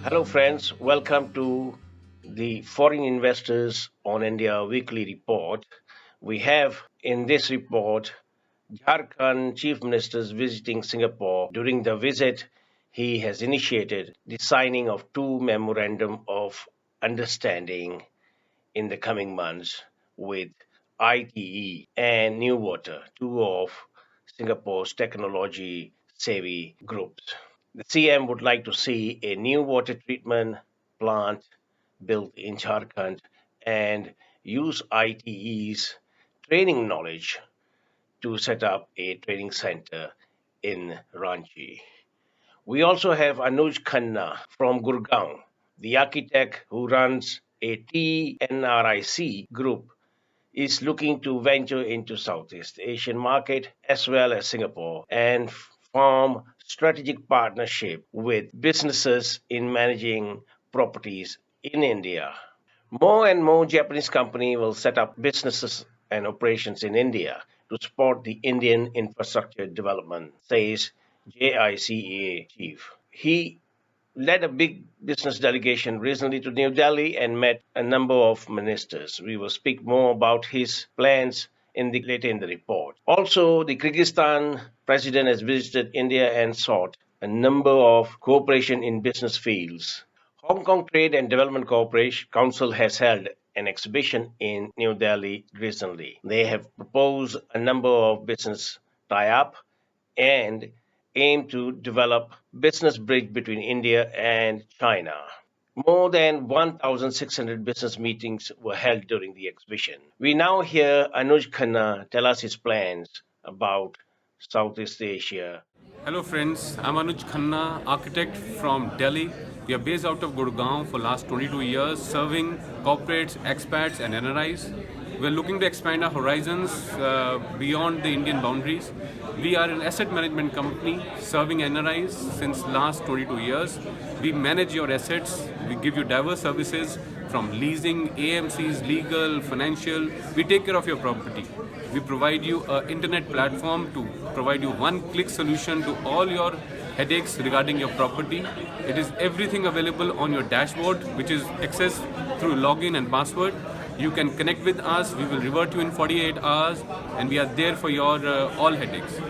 Hello, friends. Welcome to the Foreign Investors on India weekly report. We have in this report Jharkhand Chief Minister visiting Singapore. During the visit, he has initiated the signing of two memorandum of understanding in the coming months with ITE and NEWater, two of Singapore's technology savvy groups. The CM would like to see a new water treatment plant built in Jharkhand and use ITE's training knowledge to set up a training center in Ranchi. We also have Anuj Khanna from Gurgaon, the architect who runs a TNRIC group, is looking to venture into Southeast Asian market as well as Singapore and form strategic partnership with businesses in managing properties in India. More and more Japanese companies will set up businesses and operations in India to support the Indian infrastructure development, says JICA chief. He led a big business delegation recently to New Delhi and met a number of ministers. We will speak more about his plans later in the report. Also, the Kyrgyzstan president has visited India and sought a number of cooperation in business fields. Hong Kong Trade and Development Cooperation Council has held an exhibition in New Delhi recently. They have proposed a number of business tie-up and aim to develop business bridge between India and China. More than 1,600 business meetings were held during the exhibition. We now hear Anuj Khanna tell us his plans about Southeast Asia. Hello friends, I'm Anuj Khanna, architect from Delhi. We are based out of Gurgaon for last 22 years, serving corporates, expats and NRIs. We are looking to expand our horizons beyond the Indian boundaries. We are an asset management company serving NRIs since last 22 years. We manage your assets, we give you diverse services from leasing, AMCs, legal, financial. We take care of your property. We provide you an internet platform to provide you one-click solution to all your headaches regarding your property. It is everything available on your dashboard, which is accessed through login and password. You can connect with us. We will revert you in 48 hours, and we are there for your all headaches.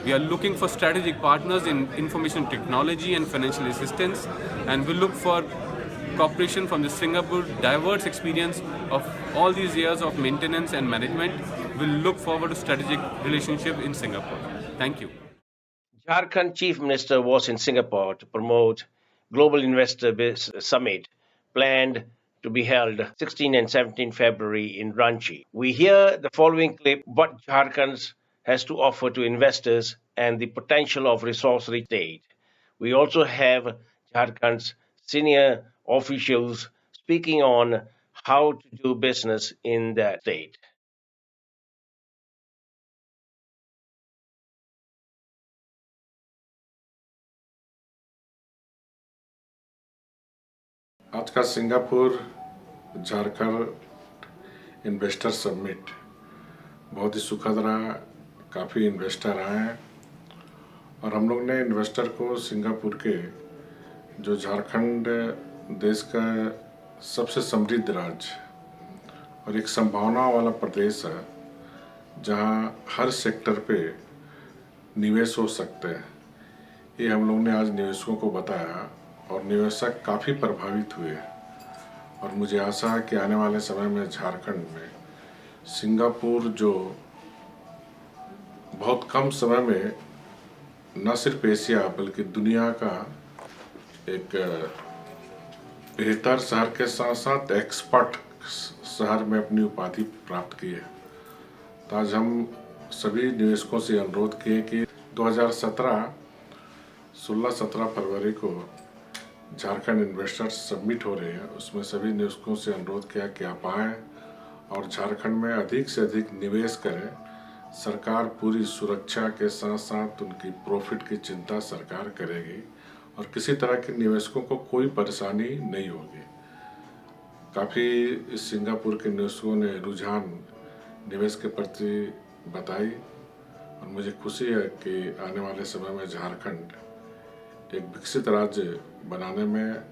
We are looking for strategic partners in information technology and financial assistance, and we look for cooperation from the Singapore diverse experience of all these years of maintenance and management. We'll look forward to strategic relationship in Singapore. Thank you. Jharkhand Chief Minister was in Singapore to promote Global Investors Summit planned to be held 16 and 17 February in Ranchi. We hear the following clip what Jharkhand has to offer to investors and the potential of resource-rich state. We also have Jharkhand's senior officials speaking on how to do business in that state. आज का Singapore Jharkhand investor summit बहुत ही सुखद रहा। काफ़ी investor आए हैं और हम लोग ने इन्वेस्टर को सिंगापुर के जो झारखंड देश का सबसे समृद्ध राज्य और एक संभावना वाला प्रदेश है जहां हर सेक्टर पे निवेश हो सकते हैं, ये हम लोग ने आज निवेशकों को बताया और निवेशक काफ़ी प्रभावित हुए और मुझे आशा है कि आने वाले समय में झारखंड में सिंगापुर जो बहुत कम समय में न सिर्फ एशिया बल्कि दुनिया का एक बेहतर शहर के साथ साथ एक्सपर्ट शहर में अपनी उपाधि प्राप्त की है। तो आज हम सभी निवेशकों से अनुरोध किए कि 2017 16-17 फरवरी को झारखंड इन्वेस्टर्स समिट हो रहे हैं, उसमें सभी निवेशकों से अनुरोध किया कि आप आएँ और झारखंड में अधिक से अधिक निवेश करें। सरकार पूरी सुरक्षा के साथ साथ उनकी प्रॉफिट की चिंता सरकार करेगी और किसी तरह के निवेशकों को कोई परेशानी नहीं होगी। काफ़ी सिंगापुर के निवेशकों ने रुझान निवेश के प्रति बताई और मुझे खुशी है कि आने वाले समय में झारखंड एक विकसित राज्य बनाने में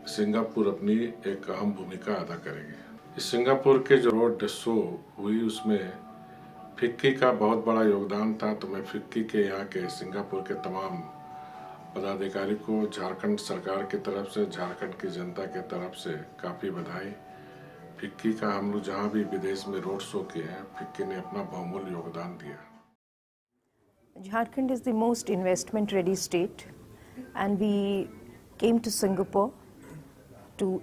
सिंगापुर अपनी एक अहम भूमिका अदा करेगी। इस सिंगापुर के जो रोड शो हुई उसमें फिक्की का बहुत बड़ा योगदान था, तो मैं फिक्की के यहाँ के सिंगापुर के तमाम पदाधिकारी को झारखंड सरकार की तरफ से, झारखंड की जनता की तरफ से काफ़ी बधाई। फिक्की का हम लोग जहाँ भी विदेश में रोड शो किए हैं, फिक्की ने अपना बहुमूल्य योगदान दिया। Jharkhand is the most investment ready state, and we came to Singapore to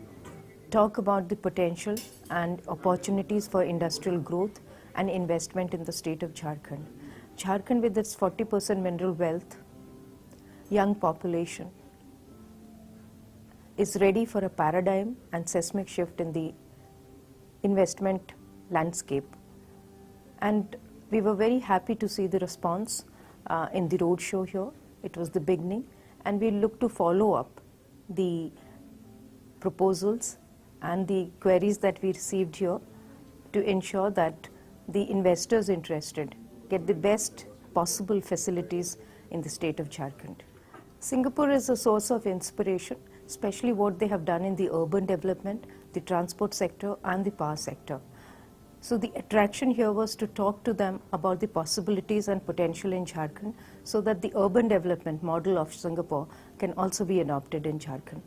talk about the potential and opportunities for industrial growth and investment in the state of Jharkhand. Jharkhand, with its 40% mineral wealth, young population, is ready for a paradigm and seismic shift in the investment landscape. And we were very happy to see the response in the roadshow here. It was the beginning, and we look to follow up the proposals and the queries that we received here to ensure that the investors interested get the best possible facilities in the state of Jharkhand. Singapore is a source of inspiration, especially what they have done in the urban development, the transport sector and the power sector. So the attraction here was to talk to them about the possibilities and potential in Jharkhand so that the urban development model of Singapore can also be adopted in Jharkhand.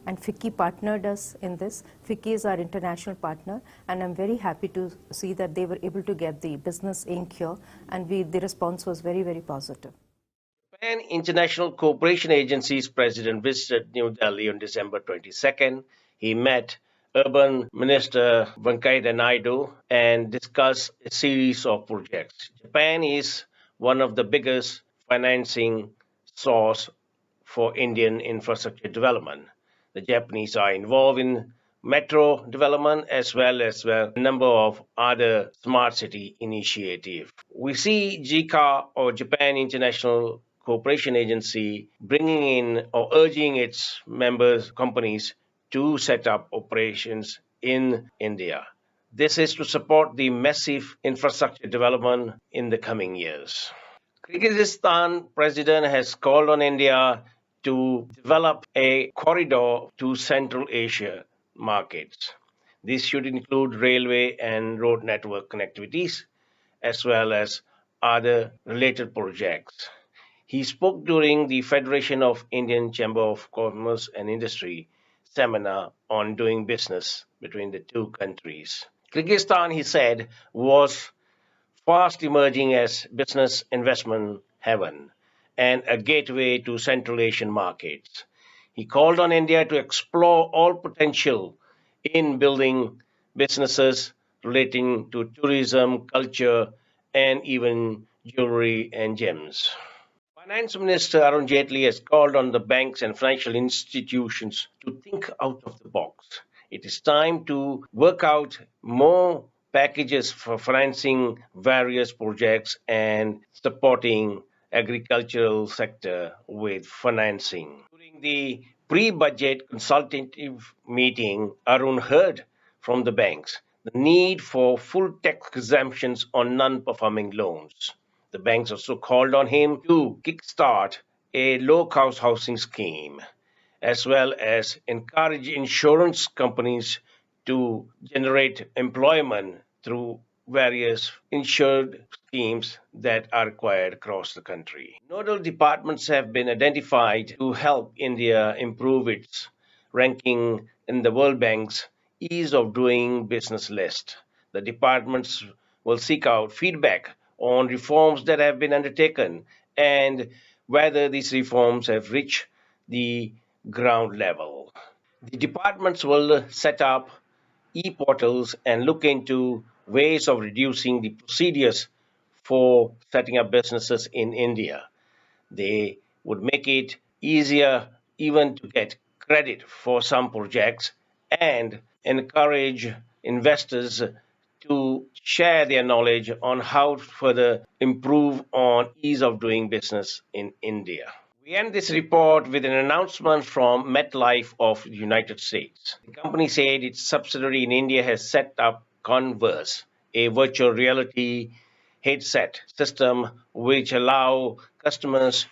And FICCI partnered us in this. FICCI is our international partner, and I'm very happy to see that they were able to get the business ink here, and the response was very, very positive. Japan International Cooperation Agency's president visited New Delhi on December 22nd. He met Urban Minister Venkaiah Naidu and discussed a series of projects. Japan is one of the biggest financing source for Indian infrastructure development. The Japanese are involved in metro development as well as a number of other smart city initiatives. We see JICA, or Japan International Cooperation Agency, bringing in or urging its members companies to set up operations in India. This is to support the massive infrastructure development in the coming years. Kyrgyzstan president has called on India to develop a corridor to Central Asia markets. This should include railway and road network connectivities, as well as other related projects. He spoke during the Federation of Indian Chamber of Commerce and Industry seminar on doing business between the two countries. Kyrgyzstan, he said, was fast emerging as business investment haven and a gateway to Central Asian markets. He called on India to explore all potential in building businesses relating to tourism, culture, and even jewelry and gems. Finance Minister Arun Jaitley has called on the banks and financial institutions to think out of the box. It is time to work out more packages for financing various projects and supporting agricultural sector with financing. During the pre-budget consultative meeting, Arun heard from the banks the need for full tax exemptions on non-performing loans. The banks also called on him to kickstart a low-cost housing scheme, as well as encourage insurance companies to generate employment through various insured schemes that are required across the country. Nodal departments have been identified to help India improve its ranking in the World Bank's ease of doing business list. The departments will seek out feedback on reforms that have been undertaken and whether these reforms have reached the ground level. The departments will set up e-portals and look into ways of reducing the procedures for setting up businesses in India. They would make it easier even to get credit for some projects and encourage investors to share their knowledge on how to further improve on ease of doing business in India. We end this report with an announcement from MetLife of the United States. The company said its subsidiary in India has set up Converse, a virtual reality headset system which allow customers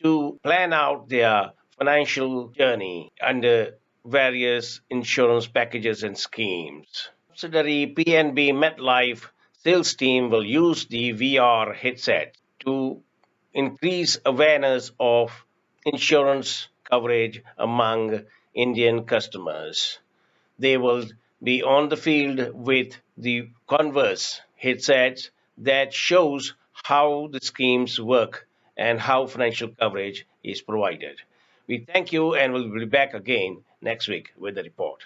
to plan out their financial journey under various insurance packages and schemes. Subsidiary PNB MetLife sales team will use the VR headset to increase awareness of insurance coverage among Indian customers. They will be on the field with the Converse headsets that shows how the schemes work and how financial coverage is provided. We thank you and we'll be back again next week with the report.